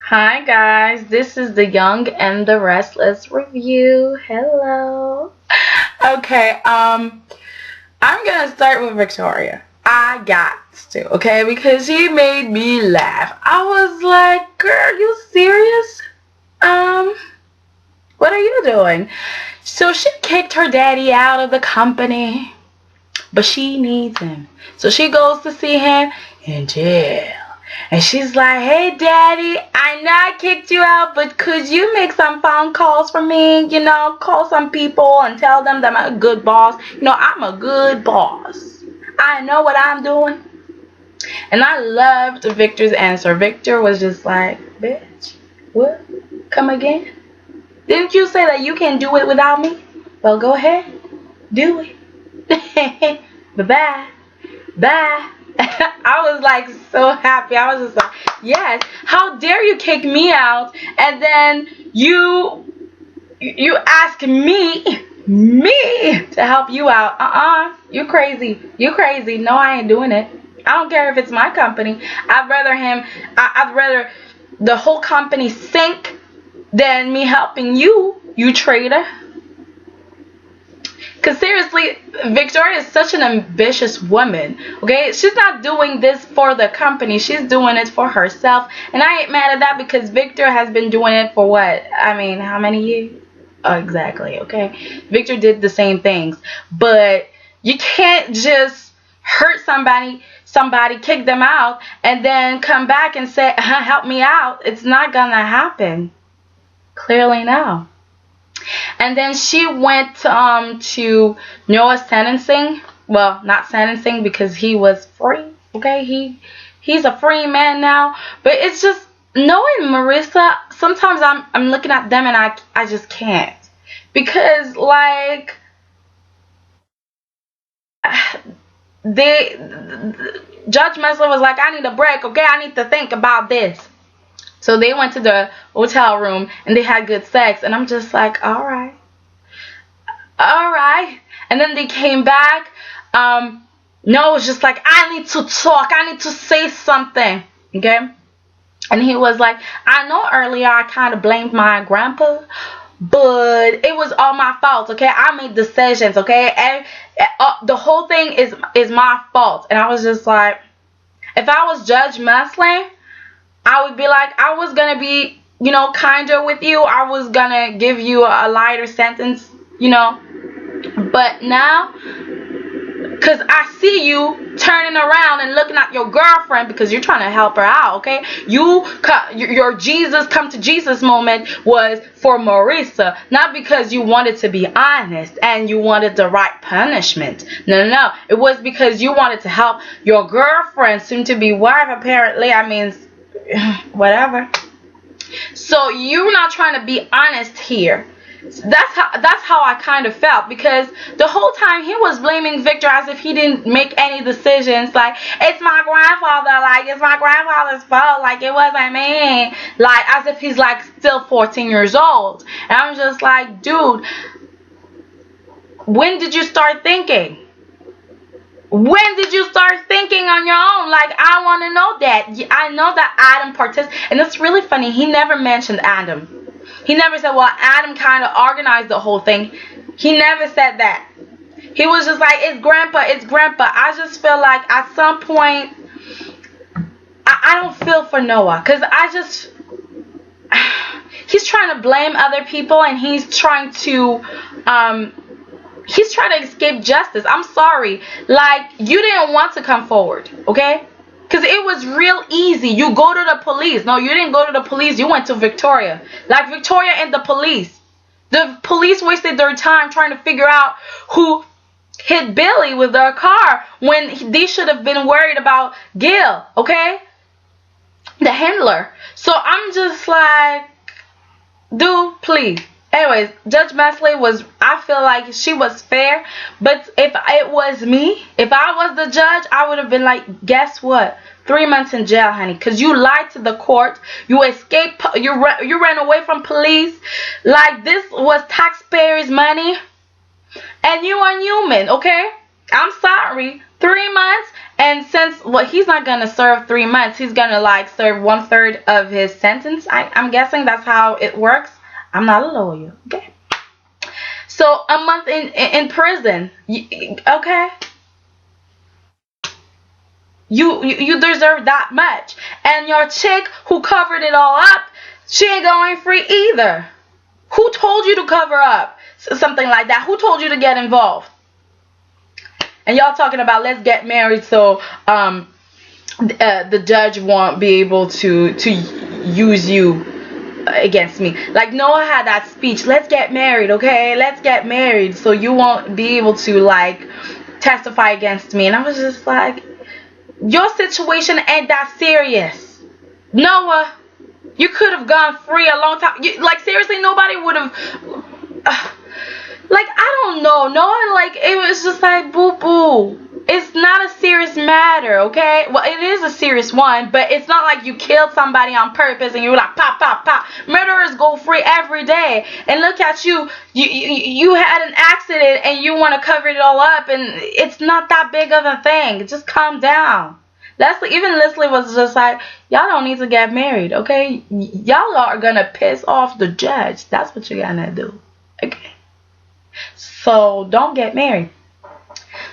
Hi guys, this is the Young and the Restless review. Hello. Okay, I'm gonna start with Victoria. I got to, okay, because she made me laugh. I was like, girl, you serious? Um, what are you doing? So she kicked her daddy out of the company, but she needs him. So she goes to see him in jail. And she's like, hey, daddy, I know I kicked you out, but could you make some phone calls for me? Call some people and tell them that I'm a good boss. I'm a good boss. I know what I'm doing. And I loved Victor's answer. Victor was just like, bitch, what? Come again? Didn't you say that you can do it without me? Well, go ahead. Do it. Bye-bye. Bye. I was like so happy. I was just like, yes, how dare you kick me out and then you ask me to help you out. You crazy. You crazy. No, I ain't doing it. I don't care if it's my company. I'd rather the whole company sink than me helping you traitor. Because seriously, Victoria is such an ambitious woman, okay? She's not doing this for the company. She's doing it for herself. And I ain't mad at that because Victor has been doing it for what? I mean, how many years? Oh, exactly, okay? Victor did the same things. But you can't just hurt somebody, kick them out, and then come back and say, help me out. It's not gonna happen. Clearly no. And then she went to Noah's sentencing. Well, not sentencing because he was free. Okay, he's a free man now. But it's just knowing Marisa. Sometimes I'm looking at them and I just can't because like they Judge Mesler was like, I need a break. Okay, I need to think about this. So they went to the hotel room and they had good sex. And I'm just like, all right. And then they came back. No, it's just like, I need to talk. I need to say something. Okay? And he was like, I know earlier I kind of blamed my grandpa, but it was all my fault. Okay? I made decisions. Okay? And the whole thing is my fault. And I was just like, if I was Judge Mesling, I would be like, I was going to be, kinder with you. I was going to give you a lighter sentence, But now, because I see you turning around and looking at your girlfriend because you're trying to help her out, okay? Your Jesus, come to Jesus moment was for Marisa. Not because you wanted to be honest and you wanted the right punishment. No. It was because you wanted to help your girlfriend, soon to be wife, apparently. I mean, whatever. So you're not trying to be honest here. That's how I kind of felt because the whole time he was blaming Victor as if he didn't make any decisions. Like, it's my grandfather. Like, it's my grandfather's fault. Like, it wasn't me. Like, as if he's like still 14 years old. And I'm just like, dude, when did you start thinking? When did you start thinking on your own? Like, I want to know that. I know that Adam participated. And it's really funny. He never mentioned Adam. He never said, well, Adam kind of organized the whole thing. He never said that. He was just like, it's grandpa. I just feel like at some point, I don't feel for Noah. Because he's trying to blame other people and he's trying to escape justice. I'm sorry. Like, you didn't want to come forward, okay? Because it was real easy. You go to the police. No, you didn't go to the police. You went to Victoria. Like, Victoria and the police. The police wasted their time trying to figure out who hit Billy with their car when they should have been worried about Gil, okay? The handler. So I'm just like, dude, please. Anyways, Judge Mesley I feel like she was fair, but if it was me, if I was the judge, I would have been like, guess what? 3 months in jail, honey, because you lied to the court, you escaped, you ran away from police, like this was taxpayers' money, and you are human, okay? I'm sorry, 3 months, And since he's not gonna serve 3 months, he's gonna like serve 1/3 of his sentence. I'm guessing that's how it works. I'm not a lawyer, okay? So a month in prison, okay? You deserve that much. And your chick who covered it all up, she ain't going free either. Who told you to cover up something like that? Who told you to get involved? And y'all talking about let's get married so the judge won't be able to use you against me. Like Noah had that speech, let's get married, okay? Let's get married so you won't be able to like testify against me. And I was just like, your situation ain't that serious. Noah, you could have gone free a long time. Like seriously, nobody would have like, I don't know. Noah, like, it was just like, boo-boo. It's not a serious matter, okay? Well, it is a serious one, but it's not like you killed somebody on purpose and you were like, pop, pop, pop. Murderers go free every day. And look at you. You had an accident and you want to cover it all up, and it's not that big of a thing. Just calm down. Even Leslie was just like, y'all don't need to get married, okay? Y'all are going to piss off the judge. That's what you're going to do, okay? So don't get married.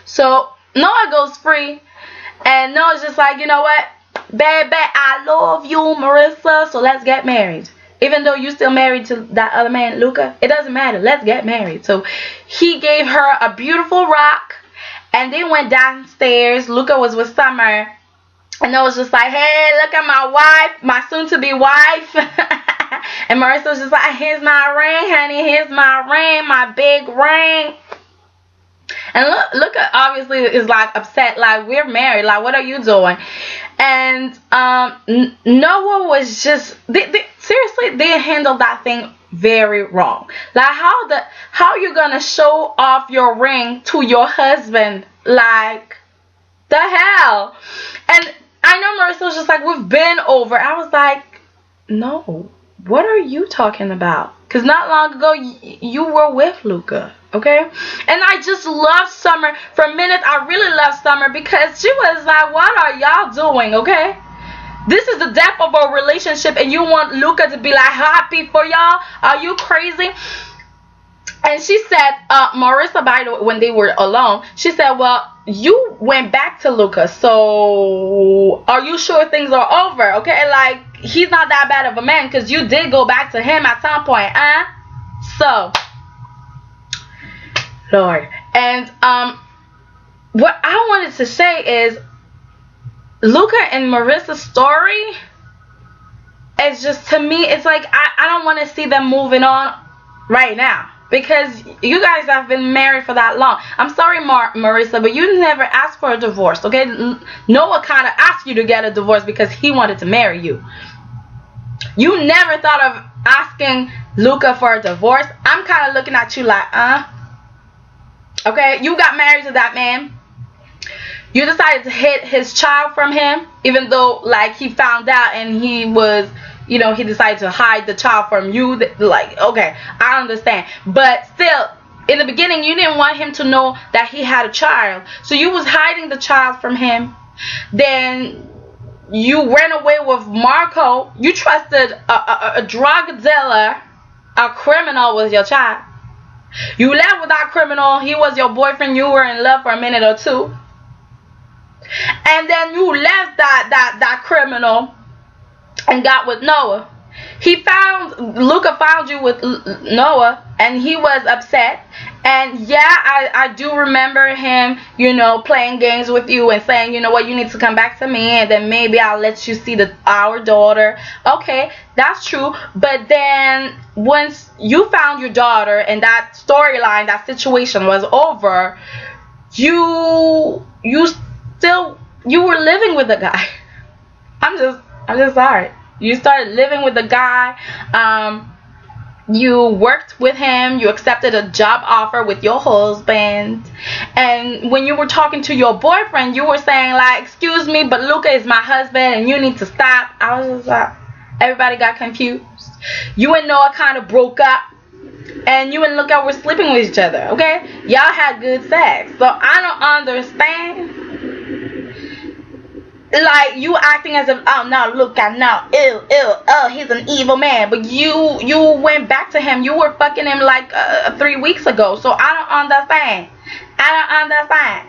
So Noah goes free, and Noah's just like, you know what, baby, I love you, Marisa, so let's get married. Even though you're still married to that other man, Luca, it doesn't matter. Let's get married. So he gave her a beautiful rock, and they went downstairs. Luca was with Summer, and Noah was just like, hey, look at my wife, my soon-to-be wife. And Marisa was just like, here's my ring, honey. Here's my ring, my big ring. And Luca obviously is like upset, like, we're married, like, what are you doing? And Noah was just, seriously, they handled that thing very wrong. Like, how you gonna show off your ring to your husband? Like, the hell? And I know Marisa was just like, we've been over. I was like, no, what are you talking about? Because not long ago, you were with Luca, okay? And I just love Summer. For a minute, I really love Summer because she was like, what are y'all doing, okay? This is the depth of our relationship, and you want Luca to be like happy for y'all? Are you crazy? And she said, Marisa, by the way, when they were alone, she said, well, you went back to Luca, so are you sure things are over, okay? Like, he's not that bad of a man because you did go back to him at some point, So, Lord. And what I wanted to say is, Luca and Marisa's story is just, to me, it's like, I don't want to see them moving on right now. Because you guys have been married for that long. I'm sorry, Marisa, but you never asked for a divorce, okay? Noah kind of asked you to get a divorce because he wanted to marry you. You never thought of asking Luca for a divorce. I'm kind of looking at you like, okay, you got married to that man. You decided to hid his child from him, even though, like, he found out and he was, you know, he decided to hide the child from you. Like, okay, I understand. But still, in the beginning, you didn't want him to know that he had a child. So you was hiding the child from him. Then you ran away with Marco. You trusted a drug dealer, a criminal with your child. You left with that criminal. He was your boyfriend. You were in love for a minute or two. And then you left that criminal and got with Noah. Luca found you with Noah, and he was upset. And yeah, I do remember him, you know, playing games with you and saying, you know what, you need to come back to me, and then maybe I'll let you see our daughter. Okay, that's true. But then once you found your daughter and that storyline, that situation was over, you were living with the guy. I'm just sorry. You started living with the guy. You worked with him. You accepted a job offer with your husband. And when you were talking to your boyfriend, you were saying like, excuse me, but Luca is my husband and you need to stop. I was just like, everybody got confused. You and Noah kind of broke up. And you and Luca were sleeping with each other, okay? Y'all had good sex. So I don't understand. like you acting as if, oh no, Luca, no, ew, ew, oh, he's an evil man, but you went back to him. You were fucking him like 3 weeks ago. So I don't understand.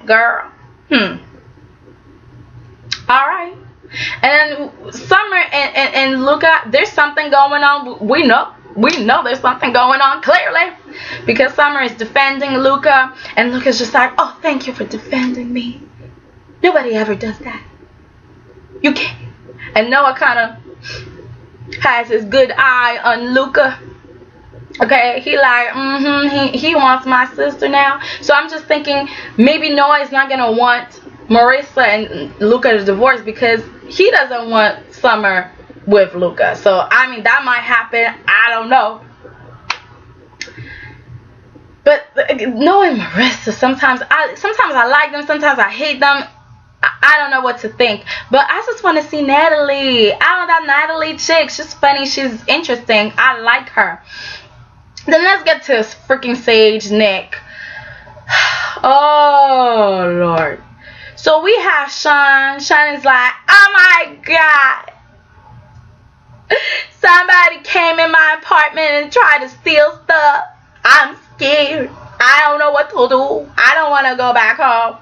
Girl. All right. And then Summer and Luca, there's something going on. We know there's something going on, clearly, because Summer is defending Luca, and Luca's just like, oh, thank you for defending me. Nobody ever does that. You can't. And Noah kind of has his good eye on Luca. Okay, he like, he wants my sister now. So I'm just thinking maybe Noah is not gonna want Marisa and Luca to divorce because he doesn't want Summer with Luca. So I mean that might happen. I don't know. But Noah and Marisa, sometimes I like them, sometimes I hate them. I don't know what to think. But I just want to see Natalie. I don't know that Natalie chick. She's funny. She's interesting. I like her. Then let's get to freaking Sage Nick. Oh, Lord. So we have Sean. Sean is like, oh my God. Somebody came in my apartment and tried to steal stuff. I'm scared. I don't know what to do. I don't want to go back home.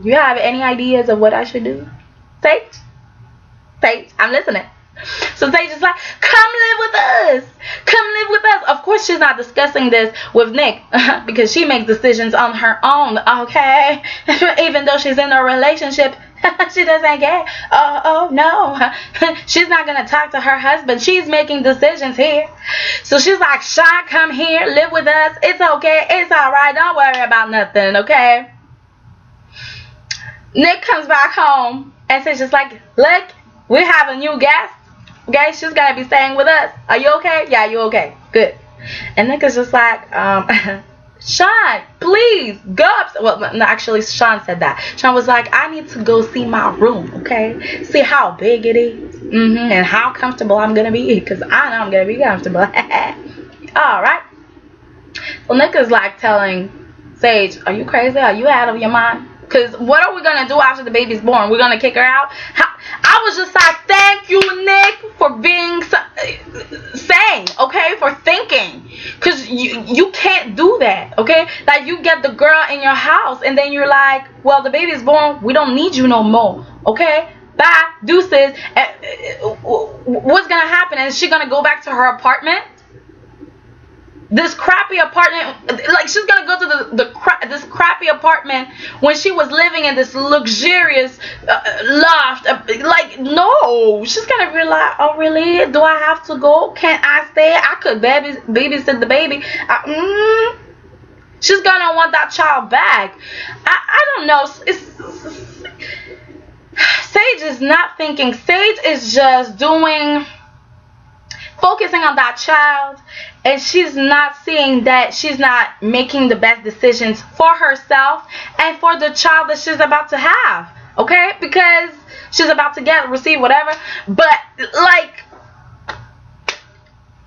You have any ideas of what I should do? Sage? Sage, I'm listening. So Sage is like, come live with us. Come live with us. Of course, she's not discussing this with Nick because she makes decisions on her own, okay? Even though she's in a relationship, she doesn't care. Oh, no. She's not going to talk to her husband. She's making decisions here. So she's like, Sean, come here. Live with us. It's okay. It's all right. Don't worry about nothing, okay? Nick comes back home and says just like, look, we have a new guest. Okay, she's gonna be staying with us. Are you okay? Yeah, you okay. Good. And Nick is just like, Sean, please go up. Well, no, actually, Sean said that. Sean was like, I need to go see my room, okay? See how big it is. And how comfortable I'm gonna be. Because I know I'm gonna be comfortable. Alright. So Nick is like telling Sage, are you crazy? Are you out of your mind? Because what are we going to do after the baby's born? We're going to kick her out? I was just like, thank you, Nick, for being sane, okay? For thinking. Because you can't do that, okay? Like, you get the girl in your house, and then you're like, well, the baby's born. We don't need you no more, okay? Bye, deuces. What's going to happen? Is she going to go back to her apartment? This crappy apartment, like she's gonna go to this crappy apartment when she was living in this luxurious loft. Like, no, she's gonna be like, oh really? Do I have to go? Can't I stay? I could babysit the baby. She's gonna want that child back. I don't know. Sage is not thinking. Sage is just focusing on that child, and she's not seeing that she's not making the best decisions for herself and for the child that she's about to have, okay? Because she's about to receive whatever, but like,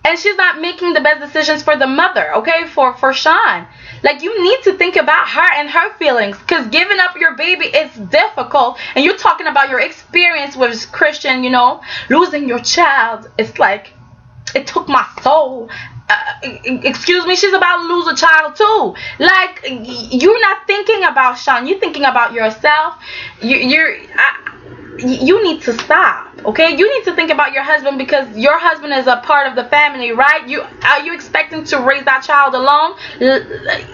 and she's not making the best decisions for the mother, okay? For Sean. Like, you need to think about her and her feelings, because giving up your baby is difficult, and you're talking about your experience with Christian, losing your child. It's like, it took my soul. Excuse me, she's about to lose a child too. Like, you're not thinking about Sean. You're thinking about yourself. You need to stop, okay? You need to think about your husband, because your husband is a part of the family, right? Are you expecting to raise that child alone?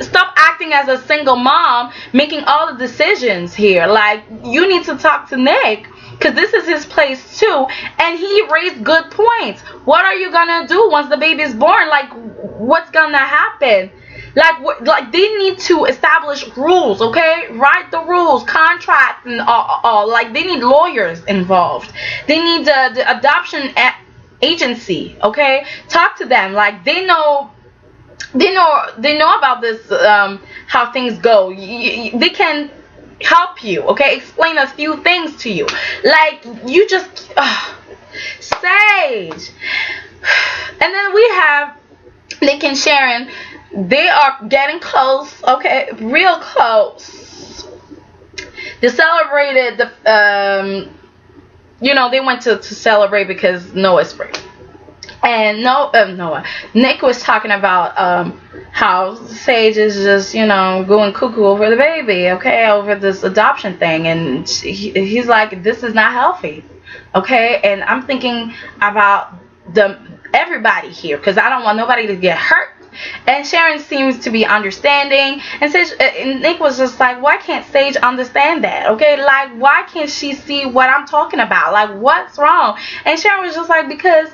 Stop acting as a single mom, making all the decisions here. Like, you need to talk to Nick, because this is his place too, and he raised good points. What are you gonna do once the baby's born? Like, what's gonna happen? Like they need to establish rules, okay? Write the rules, contracts, and all. Like, they need lawyers involved. They need the adoption agency, okay? Talk to them. Like, they know about this, how things go. They can help you, okay? Explain a few things to you. Like, you just Sage. And then we have Nick and Sharon. They are getting close, okay? Real close. They celebrated they went to celebrate because Noah's free. And Noah, Nick was talking about how Sage is just, going cuckoo over the baby, okay, over this adoption thing, and he's like, this is not healthy, okay. And I'm thinking about everybody here, because I don't want nobody to get hurt. And Sharon seems to be understanding, and Nick was just like, why can't Sage understand that? Okay, like, why can't she see what I'm talking about? Like, what's wrong? And Sharon was just like, because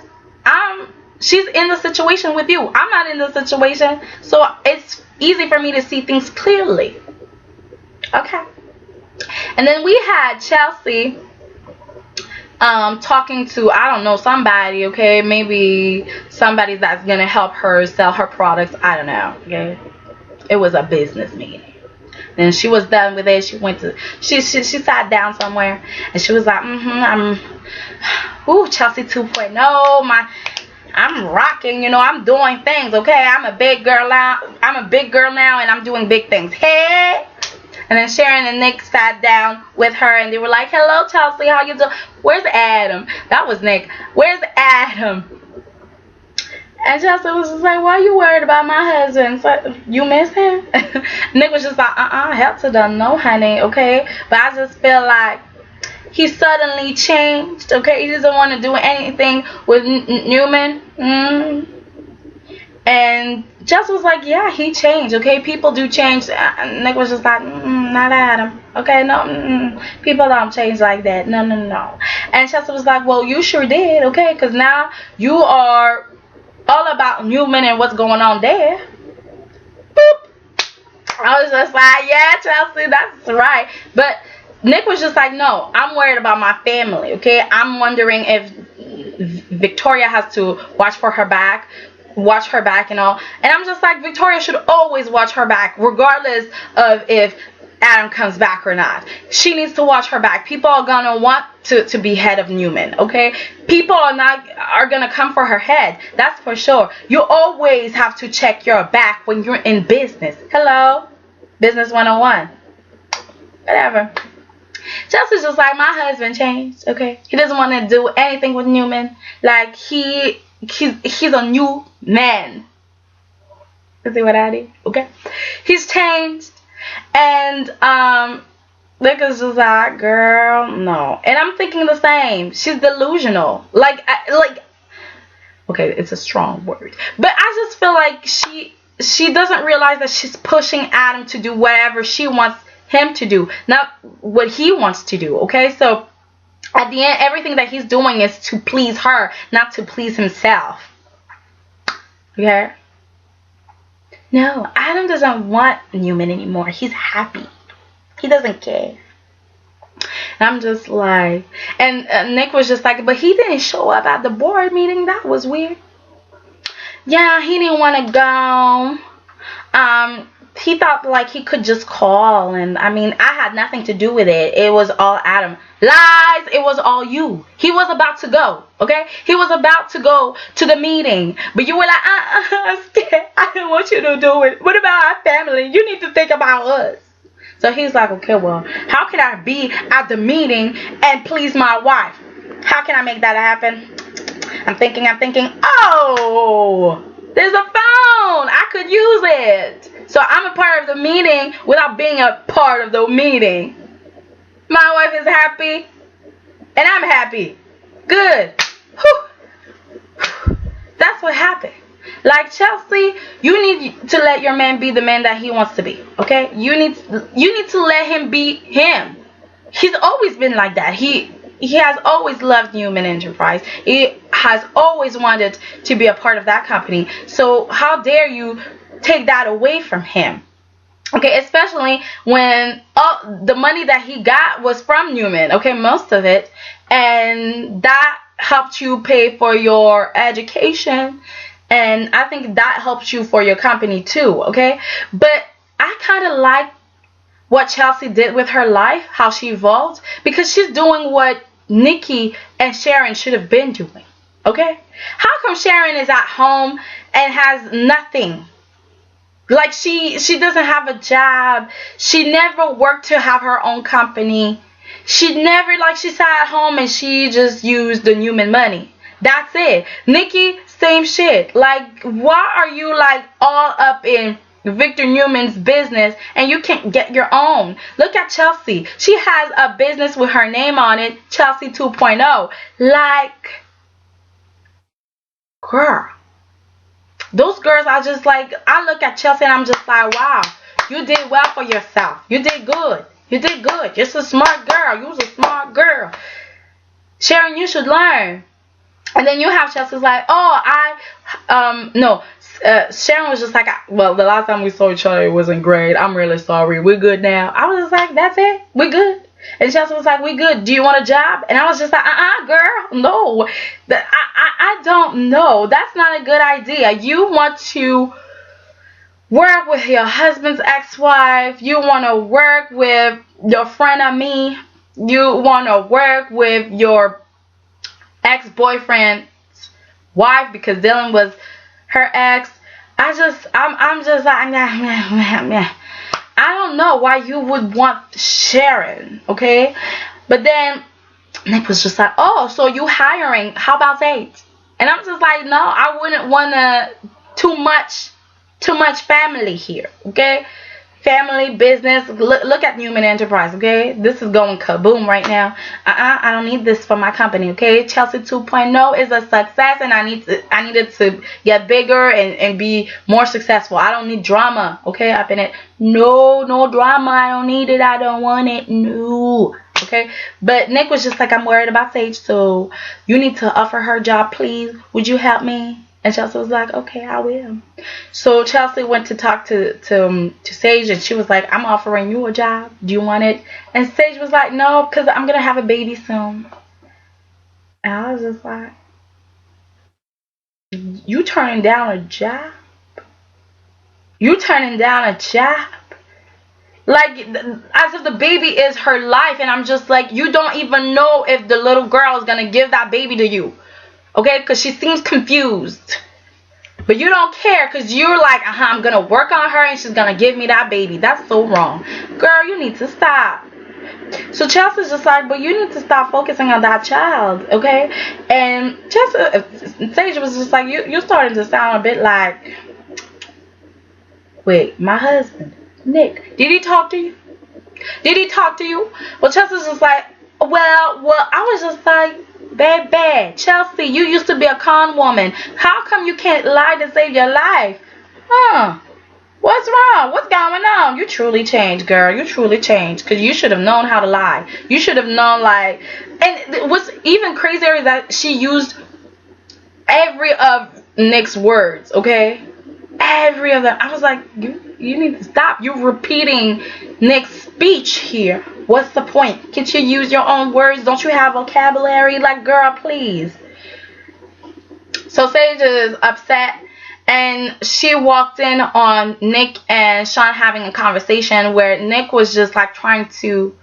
she's in the situation with you. I'm not in the situation, so it's easy for me to see things clearly. Okay. And then we had Chelsea talking to, I don't know, somebody, okay, maybe somebody that's gonna help her sell her products. I don't know. Okay, it was a business meeting. Then she was done with it. She sat down somewhere, and she was like, Chelsea 2.0, I'm rocking, I'm doing things, okay? I'm a big girl now, and I'm doing big things. Hey! And then Sharon and Nick sat down with her, and they were like, hello, Chelsea, how you doing? Where's Adam? That was Nick. Where's Adam? And Chelsea was just like, why are you worried about my husband? So, you miss him? Nick was just like, hell to the no, honey, okay? But I just feel like he suddenly changed, okay? He doesn't want to do anything with Newman. And Jess was like, yeah, he changed, okay? People do change. And Nick was just like, not Adam, okay? No, people don't change like that. No. And Chelsea was like, well, you sure did, okay? Because now you are all about Newman and what's going on there. Boop. I was just like, yeah, Chelsea, that's right. But Nick was just like, no, I'm worried about my family, okay? I'm wondering if Victoria has to watch her back and all. And I'm just like, Victoria should always watch her back, regardless of if Adam comes back or not. She needs to watch her back. People are gonna want to be head of Newman, okay? People are gonna come for her head. That's for sure. You always have to check your back when you're in business. Hello? Business 101. Whatever. Chelsea's just like, my husband changed, okay? He doesn't want to do anything with Newman. Like, he's a new man. You see what I did? Okay? He's changed. And Luca's just like, girl, no. And I'm thinking the same. She's delusional. Like, okay, it's a strong word. But I just feel like she doesn't realize that she's pushing Adam to do whatever she wants him to do, not what he wants to do, okay? So at the end, everything that he's doing is to please her, not to please himself. Okay? No, Adam doesn't want Newman anymore. He's happy. He doesn't care. And I'm just like, and Nick was just like, but he didn't show up at the board meeting. That was weird. Yeah, he didn't want to go. He thought like he could just call, and I mean, I had nothing to do with it. It was all Adam. Lies. It was all you. He was about to go, okay? He was about to go to the meeting, but you were like, I'm scared. I don't want you to do it. What about our family? You need to think about us. So he's like, okay, well, how can I be at the meeting and please my wife? How can I make that happen? I'm thinking, oh, there's a phone. I could use it. So I'm a part of the meeting without being a part of the meeting. My wife is happy, and I'm happy. Good. Whew. That's what happened. Like, Chelsea, you need to let your man be the man that he wants to be, okay? You need to let him be him. He's always been like that. He has always loved Human Enterprise. He has always wanted to be a part of that company. So how dare you take that away from him? Okay, especially when all the money that he got was from Newman, okay, most of it, and that helped you pay for your education, and I think that helps you for your company too, okay? But I kind of like what Chelsea did with her life, how she evolved, because she's doing what Nikki and Sharon should have been doing, okay? How come Sharon is at home and has nothing? Like, she doesn't have a job. She never worked to have her own company. She never, like, she sat at home and she just used the Newman money. That's it. Nikki, same shit. Like, why are you like all up in Victor Newman's business and you can't get your own? Look at Chelsea. She has a business with her name on it, Chelsea 2.0. Like, girl, those girls are just like, I look at Chelsea and I'm just like, wow, you did well for yourself. You did good. You did good. You're a smart girl. You was a smart girl. Sharon, you should learn. And then you have Chelsea's like, oh, no. Sharon was just like, well, the last time we saw each other, it wasn't great. I'm really sorry. We're good now. I was just like, that's it. We're good. And Chelsea was like, we good. Do you want a job? And I was just like, girl, no. I don't know. That's not a good idea. You want to work with your husband's ex-wife. You want to work with your friend Ami. You want to work with your ex-boyfriend's wife because Dylan was her ex. I'm just like, I don't know why you would want Sharon, okay? But then Nick was just like, oh, so you hiring? How about Tate? And I'm just like, no, I wouldn't want too much family here, okay? Family, business. Look at Newman Enterprise, okay? This is going kaboom right now. I don't need this for my company, okay? Chelsea 2.0 is a success, and I needed to get bigger and be more successful. I don't need drama, okay? Up in it. No drama. I don't need it. I don't want it. No. Okay? But Nick was just like, I'm worried about Sage, so you need to offer her a job, please. Would you help me? And Chelsea was like, okay, I will. So Chelsea went to talk to Sage, and she was like, I'm offering you a job. Do you want it? And Sage was like, no, because I'm going to have a baby soon. And I was just like, you turning down a job? You turning down a job? Like, as if the baby is her life. And I'm just like, you don't even know if the little girl is going to give that baby to you. Okay, because she seems confused. But you don't care because you're like, I'm going to work on her and she's going to give me that baby. That's so wrong. Girl, you need to stop. So Chelsea's just like, but you need to stop focusing on that child, okay? And Sage was just like, you're starting to sound a bit like, wait, my husband, Nick, did he talk to you? Did he talk to you? Well, Chelsea's just like, well, I was just like, baby, Chelsea, you used to be a con woman. How come you can't lie to save your life? What's wrong? What's going on? You truly changed, girl. You truly changed. Because you should have known how to lie. You should have known, like... And what's even crazier is that she used every of Nick's words, okay? Every of them. I was like, you need to stop. You're repeating Nick's speech here. What's the point? Can't you use your own words? Don't you have vocabulary? Like, girl, please. So Sage is upset, and she walked in on Nick and Sean having a conversation where Nick was just like trying to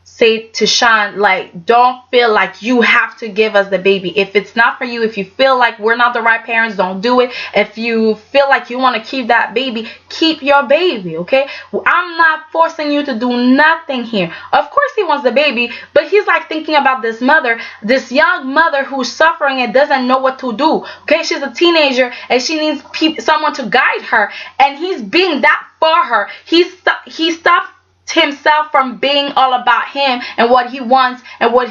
say to Sean, like, don't feel like you have to give us the baby. If it's not for you, if you feel like we're not the right parents, don't do it. If you feel like you want to keep that baby, keep your baby, okay? I'm not forcing you to do nothing here. Of course he wants the baby, but he's like thinking about this mother, this young mother who's suffering and doesn't know what to do, okay? She's a teenager and she needs someone to guide her, and he's being that for her. He stopped himself from being all about him and what he wants and what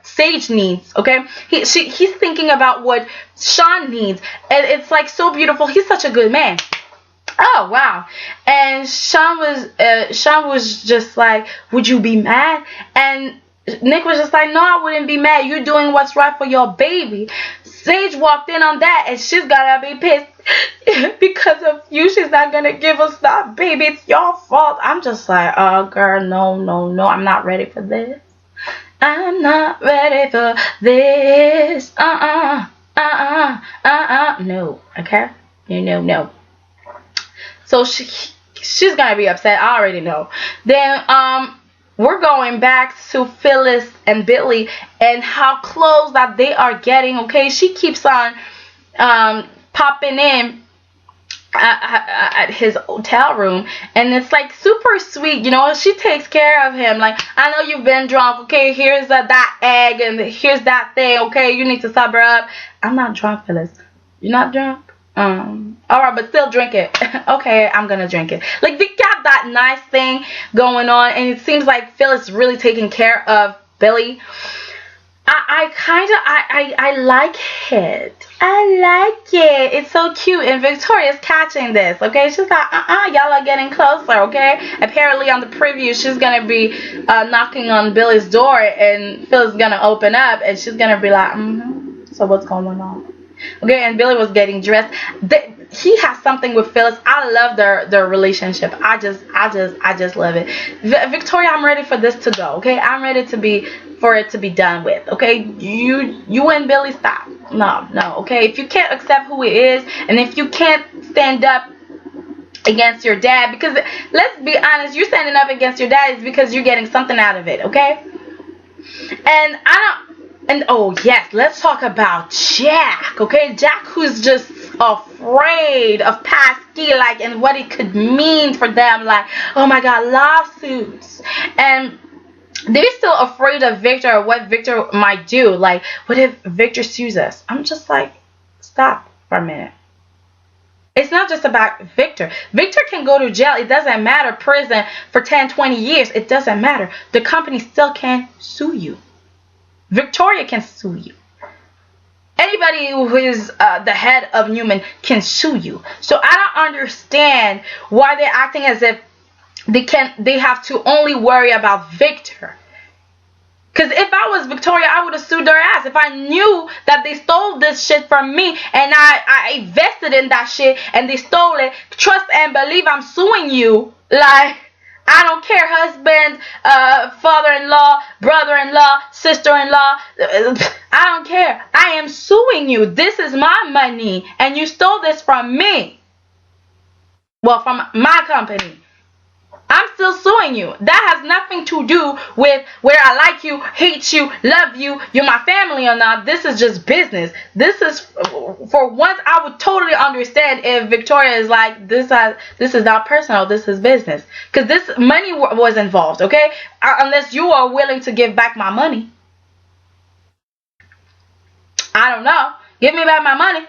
Sage needs, okay? He's thinking about what Sean needs, and it's like so beautiful. He's such a good man. Oh wow. And Sean was just like, would you be mad? And Nick was just like, no, I wouldn't be mad. You're doing what's right for your baby. Sage walked in on that, and she's gotta be pissed because of you. She's not gonna give us that baby. It's your fault. I'm just like, oh girl, no, I'm not ready for this. I'm not ready for this. No, okay? No. So she's gonna be upset. I already know. Then we're going back to Phyllis and Billy and how close that they are getting, okay? She keeps on popping in at his hotel room, and it's like super sweet, you know. She takes care of him, like, I know you've been drunk, okay, here's that egg, and here's that thing, okay, you need to sober up. I'm not drunk, Phyllis. You're not drunk? Alright, but still drink it. Okay, I'm gonna drink it. Like, they got that nice thing going on, and it seems like Phyllis really taking care of Billy. I like it. I like it. It's so cute. And Victoria's catching this, okay? She's like, y'all are getting closer, okay? Apparently on the preview, she's going to be knocking on Billy's door, and Phil's going to open up, and she's going to be like, so what's going on? Okay, and Billy was getting dressed. He has something with Phyllis. I love their relationship. I just love it. Victoria, I'm ready for this to go, okay? I'm ready for it to be done with, okay? You and Billy, stop. No, okay? If you can't accept who he is, and if you can't stand up against your dad, because let's be honest, you're standing up against your dad is because you're getting something out of it, okay? And oh yes, let's talk about Jack, okay? Jack, who's just afraid of Pasky, like, and what it could mean for them, like, oh my god, lawsuits. And they're still afraid of Victor, or what Victor might do. Like, what if Victor sues us? I'm just like, stop for a minute. It's not just about Victor. Victor can go to jail. It doesn't matter. Prison for 10, 20 years. It doesn't matter. The company still can sue you. Victoria can sue you. Anybody who is the head of Newman can sue you. So I don't understand why they're acting as if they have to only worry about Victor. Because if I was Victoria, I would have sued their ass. If I knew that they stole this shit from me, and I invested in that shit, and they stole it, trust and believe I'm suing you. Like, I don't care, husband, father-in-law, brother-in-law, sister-in-law. I don't care. I am suing you. This is my money, and you stole this from me. Well, from my company. I'm still suing you. That has nothing to do with where I like you, hate you, love you, you're my family or not. This is just business. This is, for once, I would totally understand if Victoria is like, this is not personal, this is business. Because this money was involved, okay? Unless you are willing to give back my money. I don't know. Give me back my money.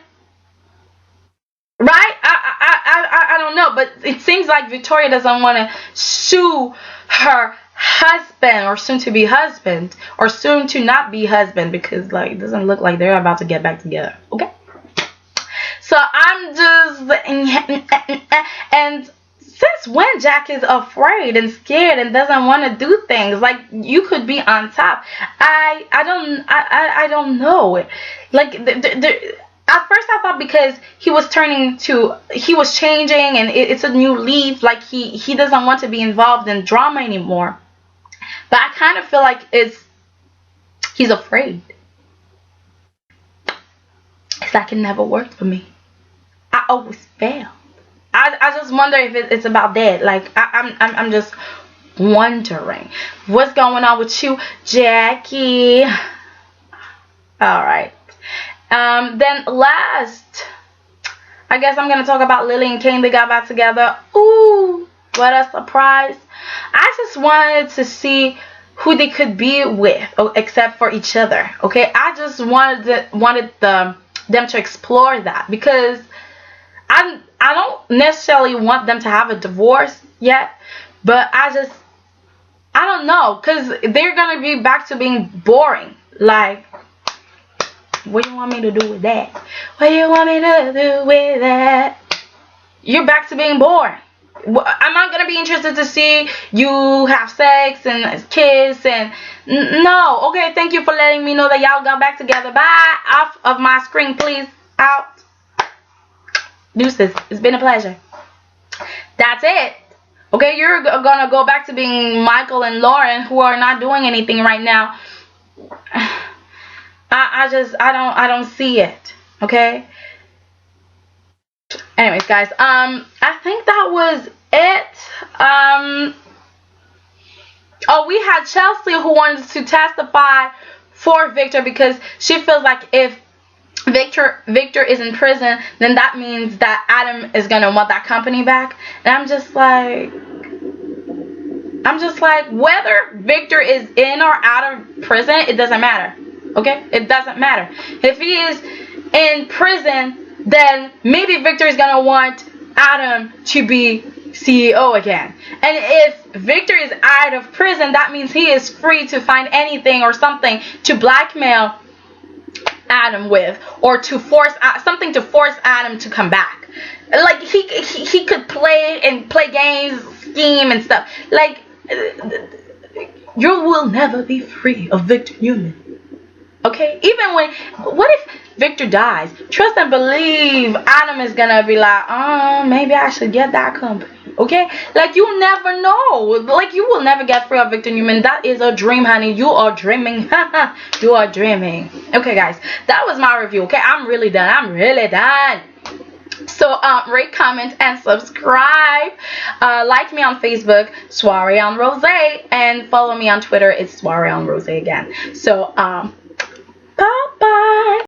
Right? I don't know, but it seems like Victoria doesn't want to sue her husband, or soon to be husband, or soon to not be husband, because like it doesn't look like they're about to get back together. Okay? So I'm just, and since when Jack is afraid and scared and doesn't want to do things, like, you could be on top. I don't know. Like, at first I thought because he was changing, and it's a new leaf, like he doesn't want to be involved in drama anymore. But I kind of feel like he's afraid. It's like it never worked for me. I always fail. I just wonder if it's about that. Like, I'm just wondering what's going on with you, Jackie. All right. Then last, I guess I'm going to talk about Lily and Kane. They got back together. Ooh, what a surprise. I just wanted to see who they could be with, except for each other. Okay, I just wanted them to explore that, because I don't necessarily want them to have a divorce yet, but I don't know, because they're going to be back to being boring. Like, what do you want me to do with that? What do you want me to do with that? You're back to being boring. I'm not going to be interested to see you have sex and kiss and... No. Okay, thank you for letting me know that y'all got back together. Bye. Off of my screen, please. Out. Deuces. It's been a pleasure. That's it. Okay, you're going to go back to being Michael and Lauren, who are not doing anything right now. I don't see it. Okay. Anyways, guys, I think that was it. Oh, we had Chelsea, who wanted to testify for Victor, because she feels like if Victor is in prison, then that means that Adam is gonna want that company back. And I'm just like, whether Victor is in or out of prison, it doesn't matter. Okay? It doesn't matter. If he is in prison, then maybe Victor is gonna want Adam to be CEO again. And if Victor is out of prison, that means he is free to find anything or something to blackmail Adam with, or to force something to force Adam to come back. Like he could play games, scheme and stuff. Like, you will never be free of Victor Newman. Okay? Even what if Victor dies? Trust and believe Adam is gonna be like, oh, maybe I should get that company. Okay? Like, you never know. Like, you will never get free of Victor Newman. That is a dream, honey. You are dreaming. You are dreaming. Okay, guys. That was my review. Okay? I'm really done. I'm really done. So, rate, comment, and subscribe. Like me on Facebook, Soiree on Rose, and follow me on Twitter. It's Soiree on Rose again. So, bye-bye.